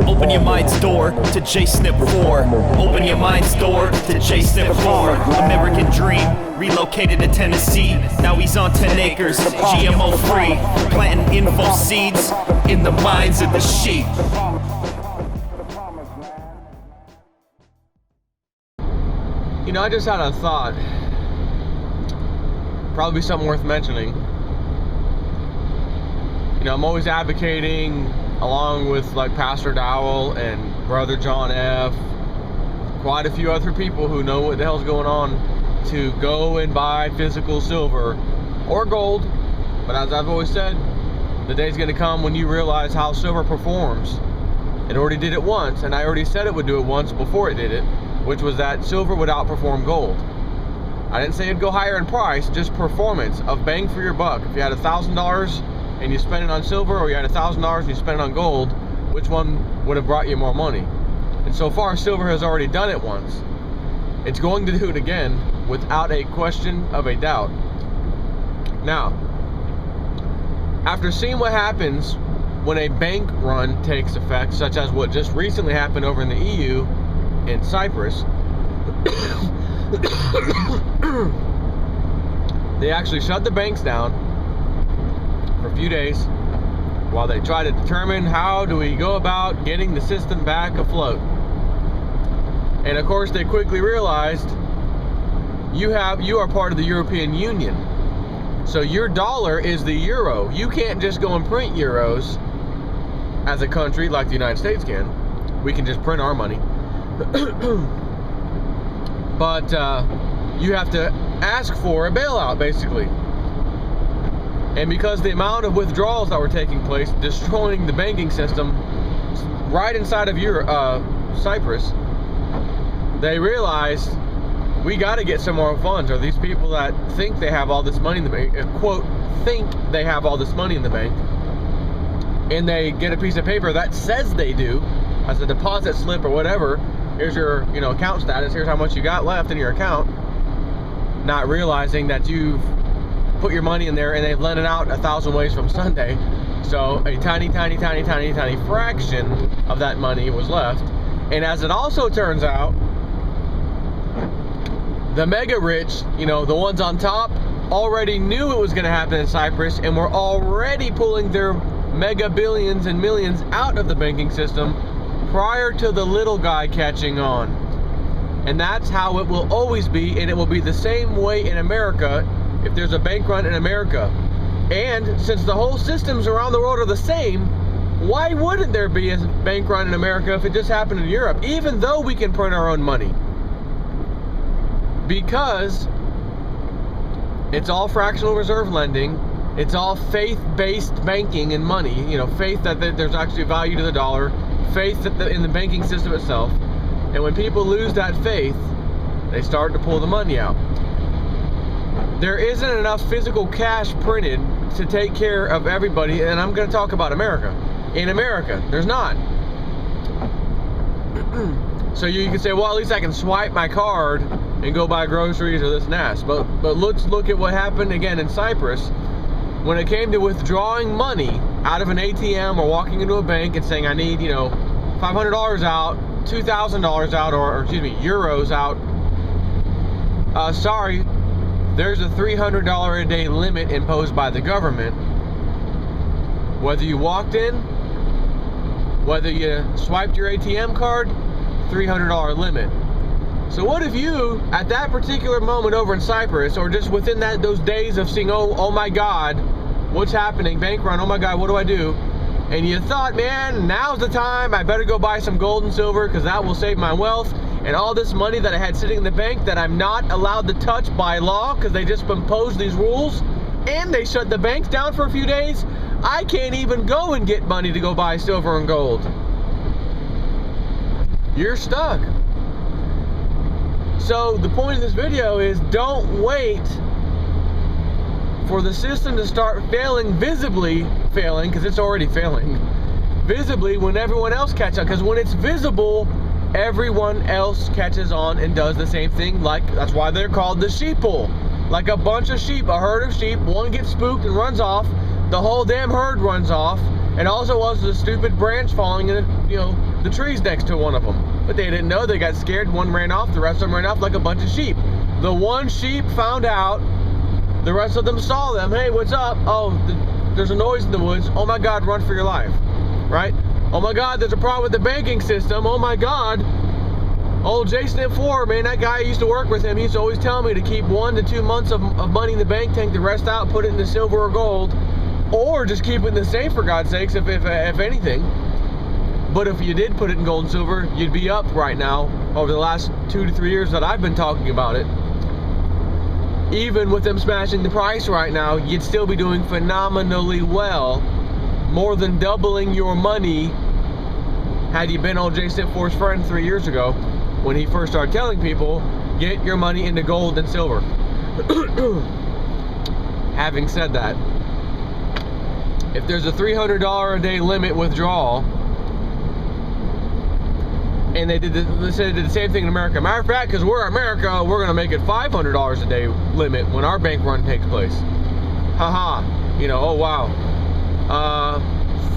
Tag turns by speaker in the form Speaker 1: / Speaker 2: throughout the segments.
Speaker 1: Open your mind's door to J-Snip 4. Open your mind's door to J-Snip 4. American dream, relocated to Tennessee. Now he's on 10 acres, GMO free. Planting info seeds in the minds of the sheep.
Speaker 2: You know, I just had a thought. Probably something worth mentioning. You know, I'm always advocating, along with like Pastor Dowell and Brother John F., quite a few other people who know what the hell's going on, to go and buy physical silver or gold. But as I've always said, the day's gonna come when you realize how silver performs. It already did it once, and I already said it would do it once before it did it, which was that silver would outperform gold. I didn't say it'd go higher in price, just performance of bang for your buck. If you had $1,000 and you spend it on silver, or you had $1,000 and you spend it on gold, which one would have brought you more money? And so far, silver has already done it once. It's going to do it again without a question of a doubt. Now, after seeing what happens when a bank run takes effect, such as what just recently happened over in the EU in Cyprus, they actually shut the banks down for a few days while they try to determine how do we go about getting the system back afloat. And of course, they quickly realized you are part of the European Union, so your dollar is the euro. You can't just go and print euros as a country like the United States can. We can just print our money. But you have to ask for a bailout, basically. And because the amount of withdrawals that were taking place, destroying the banking system right inside of Cyprus, they realized we got to get some more funds, or these people that think they have all this money in the bank, quote, think they have all this money in the bank, and they get a piece of paper that says they do, as a deposit slip or whatever. Here's your, account status. Here's how much you got left in your account. Not realizing that you've put your money in there and they've lent it out 1,000 ways from Sunday. So a tiny fraction of that money was left. And as it also turns out, the mega rich, the ones on top, already knew it was going to happen in Cyprus and were already pulling their mega billions and millions out of the banking system prior to the little guy catching on. And that's how it will always be, and it will be the same way in America if there's a bank run in America. And since the whole systems around the world are the same, why wouldn't there be a bank run in America if it just happened in Europe, even though we can print our own money? Because it's all fractional reserve lending, it's all faith-based banking and money, faith that there's actually value to the dollar, faith in the banking system itself. And when people lose that faith, they start to pull the money out. There isn't enough physical cash printed to take care of everybody, and I'm going to talk about America. In America, there's not. So you can say, well, at least I can swipe my card and go buy groceries or this and that. But let's look at what happened again in Cyprus. When it came to withdrawing money out of an ATM or walking into a bank and saying, I need, $500 out, $2,000 out, or excuse me, euros out. Sorry, there's a $300 a day limit imposed by the government. Whether you walked in, whether you swiped your ATM card, $300 limit. So what if you, at that particular moment over in Cyprus, or just within those days of seeing, oh my God, what's happening, bank run, oh my God, what do I do? And you thought, man, now's the time, I better go buy some gold and silver because that will save my wealth. And all this money that I had sitting in the bank that I'm not allowed to touch by law because they just imposed these rules and they shut the banks down for a few days, I can't even go and get money to go buy silver and gold. You're stuck. So the point of this video is, don't wait for the system to start visibly failing, because it's already failing, visibly when everyone else catches up. Because when it's visible, everyone else catches on and does the same thing. That's why they're called the sheep pool. Like a bunch of sheep, a herd of sheep, one gets spooked and runs off, the whole damn herd runs off, and all it was a stupid branch falling, and the the trees next to one of them. But they didn't know. They got scared. One ran off. The rest of them ran off like a bunch of sheep. The one sheep found out. The rest of them saw them. Hey, what's up? Oh, there's a noise in the woods. Oh my God, run for your life. Right? Oh my God, there's a problem with the banking system. Oh my God. Old Jason at 4, man, that guy I used to work with him. He used to always tell me to keep 1 to 2 months of money in the bank, take the rest out, put it in the silver or gold, or just keep it in the safe for God's sakes, if anything. But if you did put it in gold and silver, you'd be up right now over the last 2 to 3 years that I've been talking about it. Even with them smashing the price right now, you'd still be doing phenomenally well, more than doubling your money had you been old Jason 4's friend 3 years ago when he first started telling people, get your money into gold and silver. Having said that, if there's a $300 a day limit withdrawal, and they did the same thing in America. Matter of fact, because we're America, we're going to make it $500 a day limit when our bank run takes place. Haha. You know, oh wow.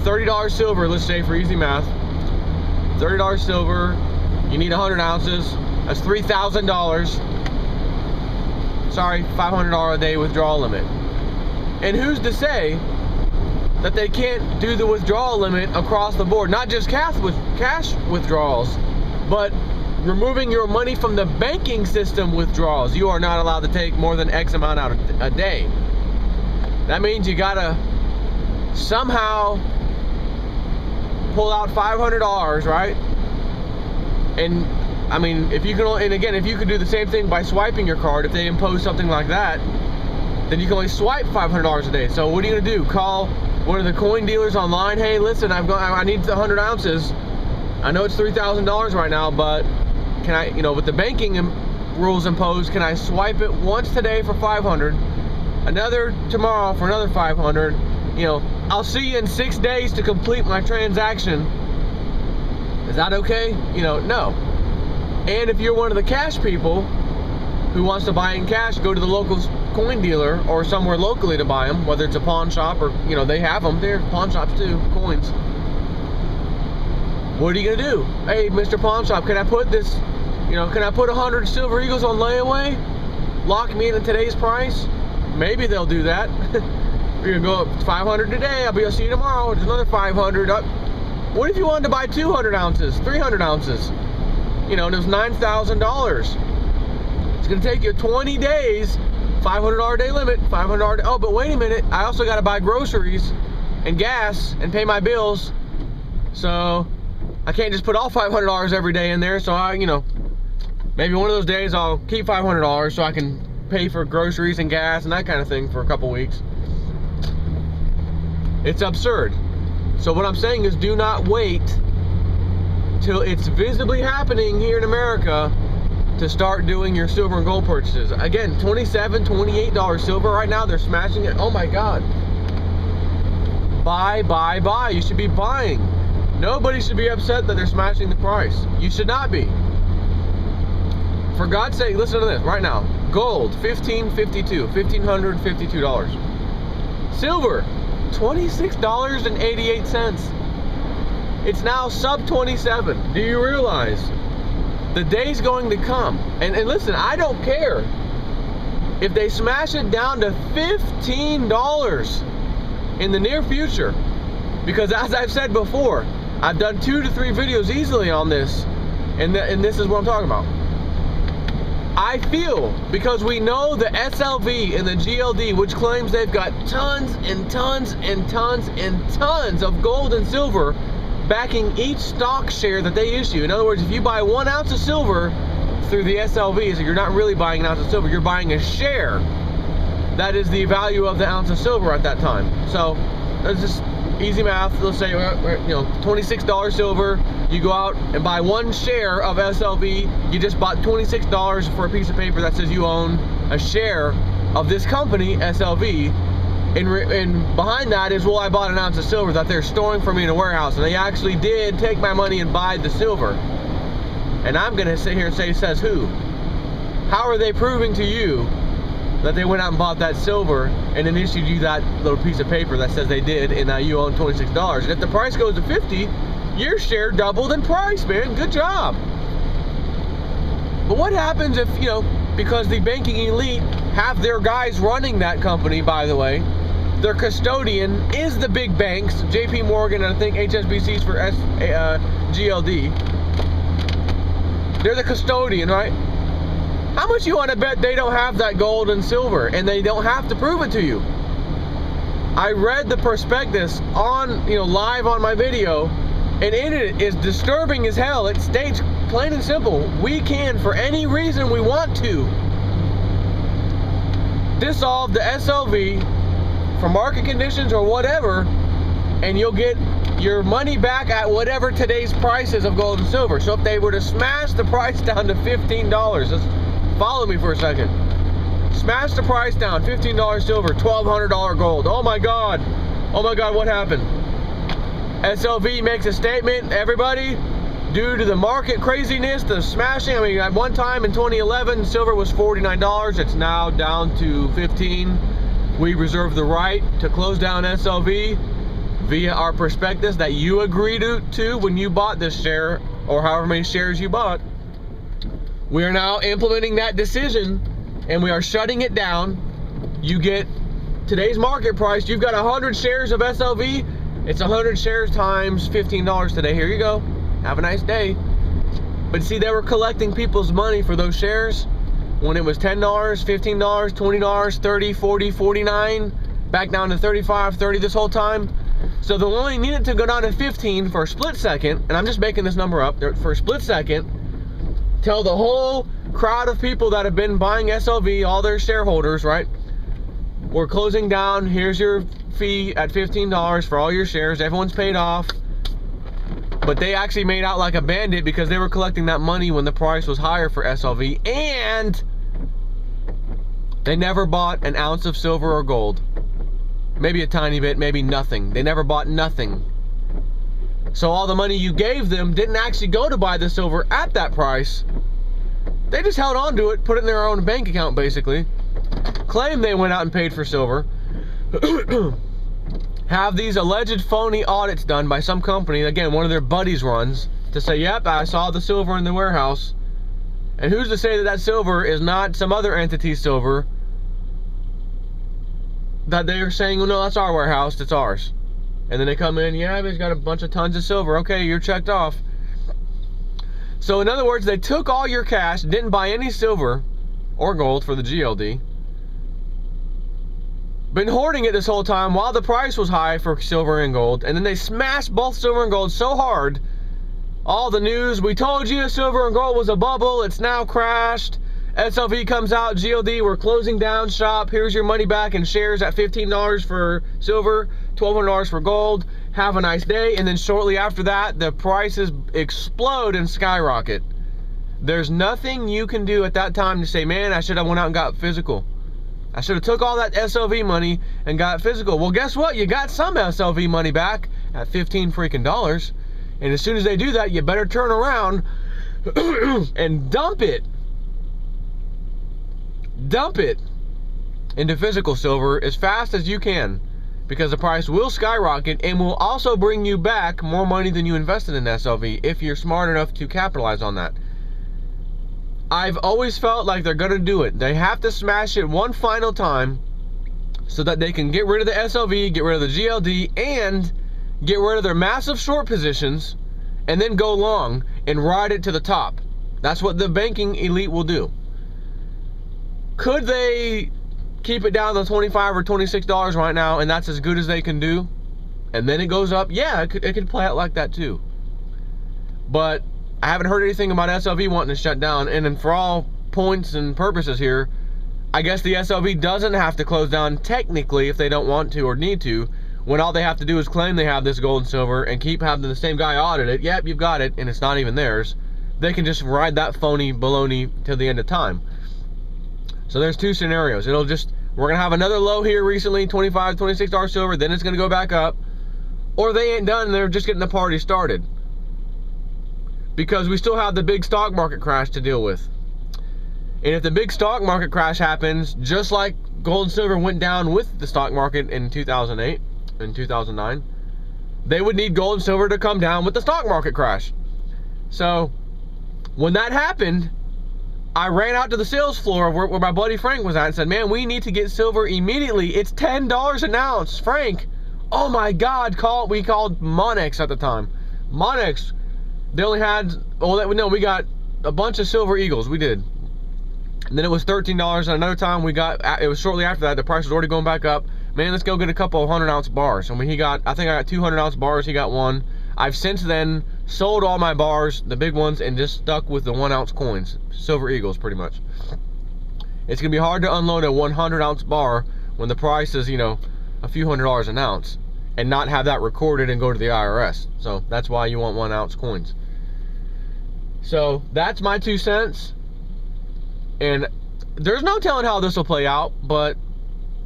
Speaker 2: $30 silver, let's say for easy math. $30 silver, you need 100 ounces. That's $3,000. Sorry, $500 a day withdrawal limit. And who's to say that they can't do the withdrawal limit across the board? Not just cash withdrawals, but removing your money from the banking system withdrawals. You are not allowed to take more than X amount out a day. That means you gotta somehow pull out $500, right? And I mean, if you can, and again, if you could do the same thing by swiping your card, if they impose something like that, then you can only swipe $500 a day. So what are you gonna do? Call one of the coin dealers online? Hey, listen, I need 100 ounces. I know it's $3,000 right now, but can I, you know, with the banking rules imposed, can I swipe it once today for 500, another tomorrow for another 500? You know, I'll see you in 6 days to complete my transaction. Is that okay? You know, no. And if you're one of the cash people who wants to buy in cash, go to the local coin dealer or somewhere locally to buy them, whether it's a pawn shop or, you know, they have them. They're pawn shops too, coins. What are you gonna do? Hey, Mr. Pawn Shop, can I put this, you know, can I put 100 Silver Eagles on layaway? Lock me in at today's price? Maybe they'll do that. We're gonna go up 500 today. I'll see you tomorrow. There's another 500 up. What if you wanted to buy 200 ounces, 300 ounces? You know, and it was $9,000. It's gonna take you 20 days, $500 day limit, $500. Oh, but wait a minute. I also got to buy groceries and gas and pay my bills. So I can't just put all $500 every day in there. So I, you know, maybe one of those days I'll keep $500 so I can pay for groceries and gas and that kind of thing for a couple weeks. It's absurd. So what I'm saying is, do not wait till it's visibly happening here in America to start doing your silver and gold purchases. Again, $27, $28 silver right now. They're smashing it. Oh my God. Buy, buy, buy. You should be buying. Nobody should be upset that they're smashing the price. You should not be. For God's sake, listen to this right now. Gold, $1,552, $1,552. Silver, $26.88. It's now sub 27. Do you realize the day's going to come? And listen, I don't care if they smash it down to $15 in the near future, because as I've said before, I've done 2 to 3 videos easily on this, and this is what I'm talking about. I feel, because we know the SLV and the GLD, which claims they've got tons and tons and tons and tons of gold and silver backing each stock share that they issue. In other words, if you buy 1 ounce of silver through the SLV, so you're not really buying an ounce of silver, you're buying a share. That is the value of the ounce of silver at that time. So that's just easy math. Let's say, you know, $26 silver. You go out and buy 1 share of SLV. You just bought $26 for a piece of paper that says you own a share of this company, SLV. And behind that is, well, I bought an ounce of silver that they're storing for me in a warehouse, and they actually did take my money and buy the silver. And I'm gonna sit here and say, says who? How are they proving to you that they went out and bought that silver and then issued you that little piece of paper that says they did, and now you own $26? And if the price goes to 50, your share doubled in price, man. Good job. But what happens if, you know, because the banking elite have their guys running that company, by the way, their custodian is the big banks, JP Morgan, and I think HSBC's for GLD. They're the custodian, right? How much you want to bet they don't have that gold and silver, and they don't have to prove it to you? I read the prospectus on, you know, live on my video, and in it is disturbing as hell. It states plain and simple, we can, for any reason we want to, dissolve the SLV for market conditions or whatever, and you'll get your money back at whatever today's price is of gold and silver. So if they were to smash the price down to $15, just follow me for a second. Smash the price down, $15 silver, $1,200 gold. Oh my God, what happened? SLV makes a statement, everybody, due to the market craziness, the smashing. I mean, at one time in 2011, silver was $49. It's now down to $15. We reserve the right to close down SLV via our prospectus that you agreed to when you bought this share, or however many shares you bought. We are now implementing that decision, and we are shutting it down. You get today's market price. You've got 100 shares of SLV. It's 100 shares times $15 today. Here you go. Have a nice day. But see, they were collecting people's money for those shares when it was $10, $15, $20, $30, $40, $49, back down to $35, $30 this whole time. So they'll only need it to go down to 15 for a split second, and I'm just making this number up, for a split second, tell the whole crowd of people that have been buying SLV, all their shareholders, right? We're closing down, here's your fee at $15 for all your shares, everyone's paid off. But they actually made out like a bandit because they were collecting that money when the price was higher for SLV, and they never bought an ounce of silver or gold. Maybe a tiny bit, maybe nothing. They never bought nothing. So all the money you gave them didn't actually go to buy the silver at that price. They just held on to it, put it in their own bank account basically, claim they went out and paid for silver, have these alleged phony audits done by some company, again, one of their buddies runs, to say, yep, I saw the silver in the warehouse. And who's to say that that silver is not some other entity's silver that they're saying, well, no, that's our warehouse, it's ours. And then they come in, yeah, he's got a bunch of tons of silver. Okay, you're checked off. So in other words, they took all your cash, didn't buy any silver or gold for the GLD, been hoarding it this whole time while the price was high for silver and gold, and then they smashed both silver and gold so hard, all the news, we told you silver and gold was a bubble, it's now crashed. SLV comes out, GLD, we're closing down shop, here's your money back in shares at $15 for silver, $1,200 for gold, have a nice day. And then shortly after that, the prices explode and skyrocket. There's nothing you can do at that time to say, man, I should have went out and got physical. I should have took all that SLV money and got physical. Well, guess what? You got some SLV money back at $15 freaking dollars. And as soon as they do that, you better turn around and dump it. Dump it into physical silver as fast as you can, because the price will skyrocket and will also bring you back more money than you invested in SLV if you're smart enough to capitalize on that. I've always felt like they're gonna do it. They have to smash it one final time so that they can get rid of the SLV, get rid of the GLD, and get rid of their massive short positions, and then go long and ride it to the top. That's what the banking elite will do. Could they keep it down to $25 or $26 right now, and that's as good as they can do, and then it goes up? Yeah, it could play out like that too. But I haven't heard anything about SLV wanting to shut down, and then for all points and purposes here, I guess the SLV doesn't have to close down technically if they don't want to or need to, when all they have to do is claim they have this gold and silver and keep having the same guy audit it. Yep, you've got it, and it's not even theirs. They can just ride that phony baloney till the end of time. So there's two scenarios. We're gonna have another low here recently, $25, $26 silver, then it's gonna go back up, or they ain't done and they're just getting the party started. Because we still have the big stock market crash to deal with. And if the big stock market crash happens, just like gold and silver went down with the stock market in 2008 and 2009, they would need gold and silver to come down with the stock market crash. So when that happened, I ran out to the sales floor where my buddy Frank was at and said, man, we need to get silver immediately. It's $10 an ounce. Frank, oh my God, we called Monex at the time. Monex, they only had, we got a bunch of silver eagles. We did. And then it was $13. And another time it was shortly after that, the price was already going back up. Man, let's go get a couple of 100-ounce bars. I mean, I think I got 200-ounce bars. He got one. I've since then sold all my bars, the big ones, and just stuck with the 1-ounce coins. Silver eagles, pretty much. It's going to be hard to unload a 100-ounce bar when the price is, a few $100s an ounce, and not have that recorded and go to the IRS. So that's why you want 1-ounce coins. So that's my 2 cents. And there's no telling how this will play out, but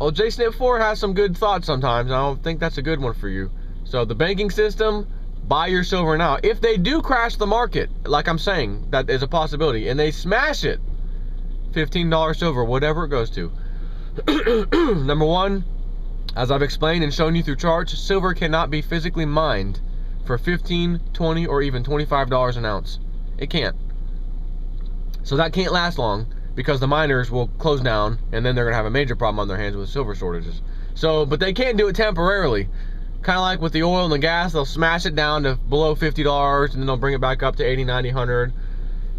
Speaker 2: JSnip4 has some good thoughts sometimes. I don't think that's a good one for you. So the banking system, buy your silver now. If they do crash the market, like I'm saying, that is a possibility, and they smash it, $15 silver, whatever it goes to. Number one, as I've explained and shown you through charts, silver cannot be physically mined for $15, $20, or even $25 an ounce. It can't. So that can't last long, because the miners will close down, and then they're going to have a major problem on their hands with silver shortages. So, but they can do it temporarily. Kind of like with the oil and the gas, they'll smash it down to below $50, and then they'll bring it back up to $80, $90, $100.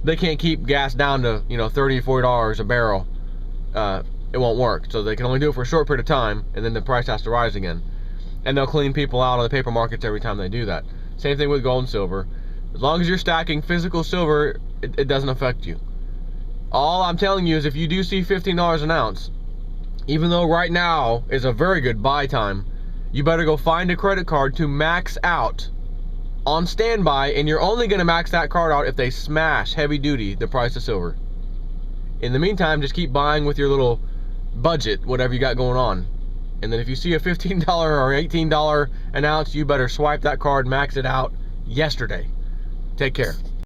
Speaker 2: They can't keep gas down to, $30, $40 a barrel. It won't work. So they can only do it for a short period of time, and then the price has to rise again. And they'll clean people out on the paper markets every time they do that. Same thing with gold and silver. As long as you're stacking physical silver, it doesn't affect you. All I'm telling you is if you do see $15 an ounce, even though right now is a very good buy time, you better go find a credit card to max out on standby, and you're only going to max that card out if they smash heavy duty the price of silver. In the meantime, just keep buying with your little budget, whatever you got going on. And then if you see a $15 or $18 an ounce, you better swipe that card, max it out yesterday. Take care.